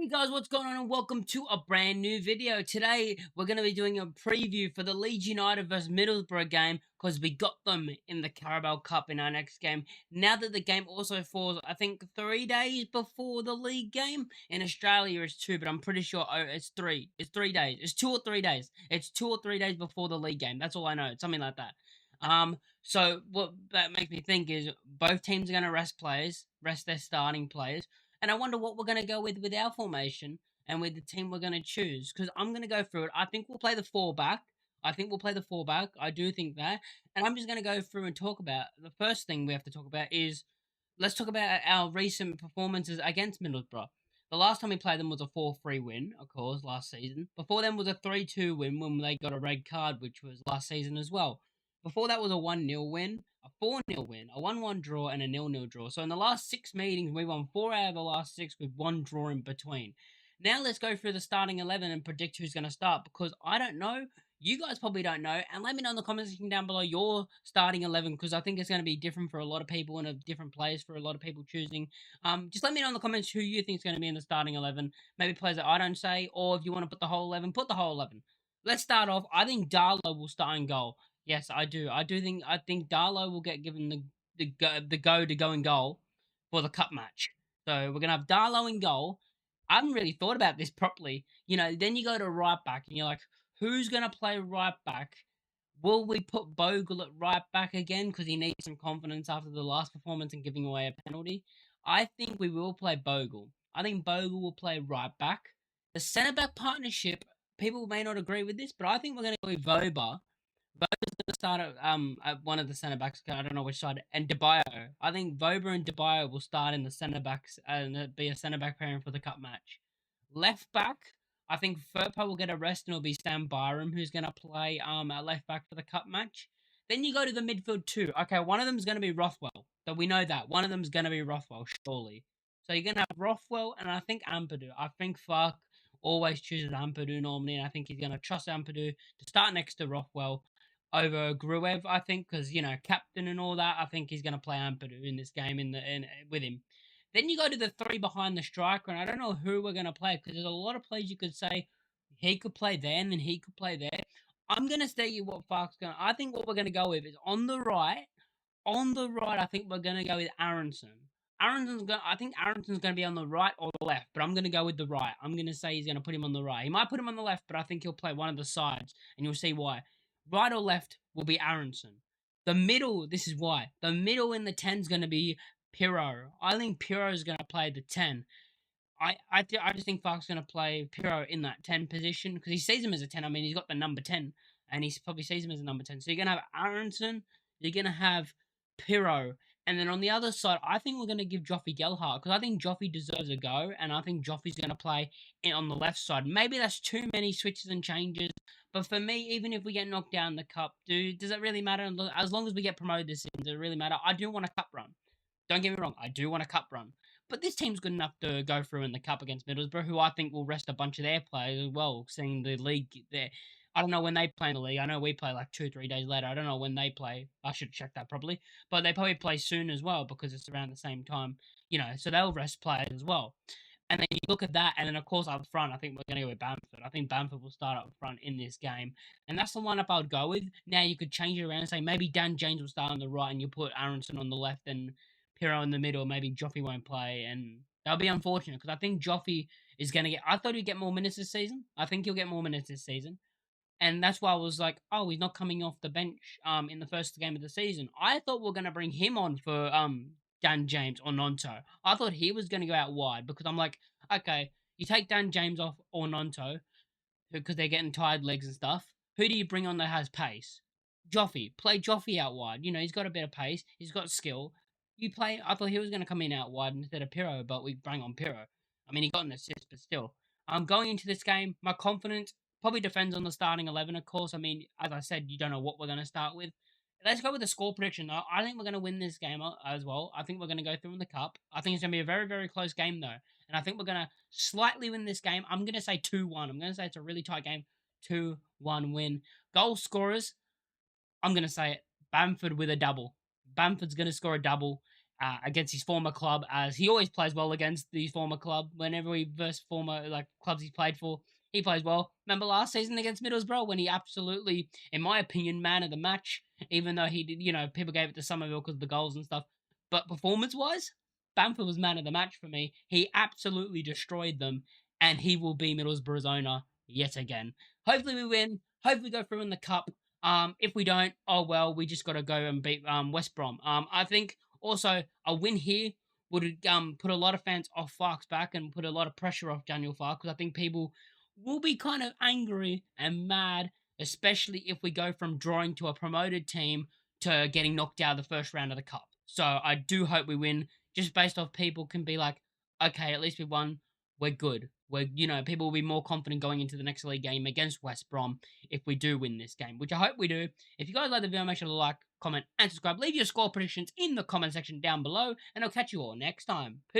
Hey guys, what's going on and welcome to a brand new video. Today we're going to be doing a preview for the Leeds United vs Middlesbrough game because we got them in the Carabao Cup in our next game. Now that the game also falls, I think 3 days before the league game. In Australia it's 2, but I'm pretty sure it's 3. It's 3 days. It's 2 or 3 days. It's 2 or 3 days before the league game. That's all I know. It's something like that. So what that makes me think is both teams are going to rest their starting players. And I wonder what we're going to go with our formation and with the team we're going to choose. Because I'm going to go through it. I think we'll play the 4-back. I do think that. And I'm just going to go through and talk about. The first thing we have to talk about is, let's talk about our recent performances against Middlesbrough. The last time we played them was a 4-3 win, of course, last season. Before then was a 3-2 win when they got a red card, which was last season as well. Before that was a 1-0 win, a 4-0 win, a 1-1 draw, and a 0-0 draw. So in the last 6 meetings, we won 4 out of the last 6 with 1 draw in between. Now let's go through the starting 11 and predict who's going to start, because I don't know. You guys probably don't know. And let me know in the comment section down below your starting 11, because I think it's going to be different for a lot of people and a different players for a lot of people choosing. Just let me know in the comments who you think is going to be in the starting 11. Maybe players that I don't say, or if you want to put the whole 11, put the whole 11. Let's start off. I think Darlow will start in goal. Yes, I do. I think Darlow will get given the go to go in goal for the cup match. So we're gonna have Darlow in goal. I haven't really thought about this properly. Then you go to right back and you're like, who's gonna play right back? Will we put Bogle at right back again because he needs some confidence after the last performance and giving away a penalty? I think we will play Bogle. I think Bogle will play right back. The centre back partnership, people may not agree with this, but I think we're gonna go with Voba. Voba's going to start at one of the centre backs. I don't know which side. And DeBio. I think Voba and DeBio will start in the centre backs and be a centre back pairing for the cup match. Left back, I think Furpa will get a rest and it'll be Sam Byram who's going to play at left back for the cup match. Then you go to the midfield too. Okay, one of them is going to be Rothwell. So we know that. One of them is going to be Rothwell, surely. So you're going to have Rothwell and I think Ampadu. I think Fark always chooses Ampadu normally, and I think he's going to trust Ampadu to start next to Rothwell over Gruev, I think, because, captain and all that. I think he's going to play Ampadu in this game with him. Then you go to the 3 behind the striker, and I don't know who we're going to play, because there's a lot of players you could say he could play there, and then he could play there. I'm going to tell you what Fark's going to... I think what we're going to go with is on the right, I think we're going to go with Aronson. I think Aronson's going to be on the right or the left, but I'm going to go with the right. I'm going to say he's going to put him on the right. He might put him on the left, but I think he'll play one of the sides, and you'll see why. Right or left will be Aronson. The middle, this is why. The middle in the 10 is going to be Pirro. I think Pirro is going to play the 10. I just think Fark's going to play Pirro in that 10 position because he sees him as a 10. I mean, he's got the number 10, and he probably sees him as a number 10. So you're going to have Aronson, you're going to have Pirro, and then on the other side, I think we're going to give Joffy Gelhardt because I think Joffy deserves a go, and I think Joffy's going to play on the left side. Maybe that's too many switches and changes, but for me, even if we get knocked down in the cup, does it really matter? As long as we get promoted this season, does it really matter? I do want a cup run. Don't get me wrong, I do want a cup run. But this team's good enough to go through in the cup against Middlesbrough, who I think will rest a bunch of their players as well, seeing the league there. I don't know when they play in the league. I know we play like 2-3 days later. I don't know when they play. I should check that probably. But they probably play soon as well because it's around the same time, so they'll rest players as well. And then you look at that, and then, of course, up front, I think we're going to go with Bamford. I think Bamford will start up front in this game. And that's the lineup I would go with. Now, you could change it around and say maybe Dan James will start on the right and you put Aronson on the left and Pirro in the middle. Maybe Joffy won't play. And that'll be unfortunate because I think Joffy is going to get... I thought he'd get more minutes this season. I think he'll get more minutes this season. And that's why I was like, oh, he's not coming off the bench in the first game of the season. I thought we were going to bring him on for Dan James or Nonto. I thought he was going to go out wide because I'm like, okay, you take Dan James off or Nonto because they're getting tired legs and stuff. Who do you bring on that has pace? Joffy. Play Joffy out wide. He's got a bit of pace. He's got skill. I thought he was going to come in out wide instead of Pirro, but we bring on Pirro. I mean, he got an assist, but still. Going into this game, my confidence probably depends on the starting 11, of course. I mean, as I said, you don't know what we're going to start with. Let's go with the score prediction, though. I think we're going to win this game as well. I think we're going to go through in the cup. I think it's going to be a very, very close game, though. And I think we're going to slightly win this game. I'm going to say 2-1. I'm going to say it's a really tight game. 2-1 win. Goal scorers, I'm going to say it. Bamford with a double. Bamford's going to score a double. against his former club, as he always plays well against the former club. Whenever he versus former like clubs he's played for, he plays well. Remember last season against Middlesbrough when he absolutely, in my opinion, man of the match. Even though he did, people gave it to Somerville because of the goals and stuff. But performance-wise, Bamford was man of the match for me. He absolutely destroyed them, and he will be Middlesbrough's owner yet again. Hopefully we win. Hopefully we go through in the cup. If we don't, oh well, we just got to go and beat West Brom. I think also a win here would put a lot of fans off Farke's back and put a lot of pressure off Daniel Farke, because I think people will be kind of angry and mad, especially if we go from drawing to a promoted team to getting knocked out of the first round of the cup. So I do hope we win, just based off people can be like, okay, at least we won. We're good. People will be more confident going into the next league game against West Brom if we do win this game, which I hope we do. If you guys like the video, make sure to like, comment, and subscribe. Leave your score predictions in the comment section down below, and I'll catch you all next time. Peace.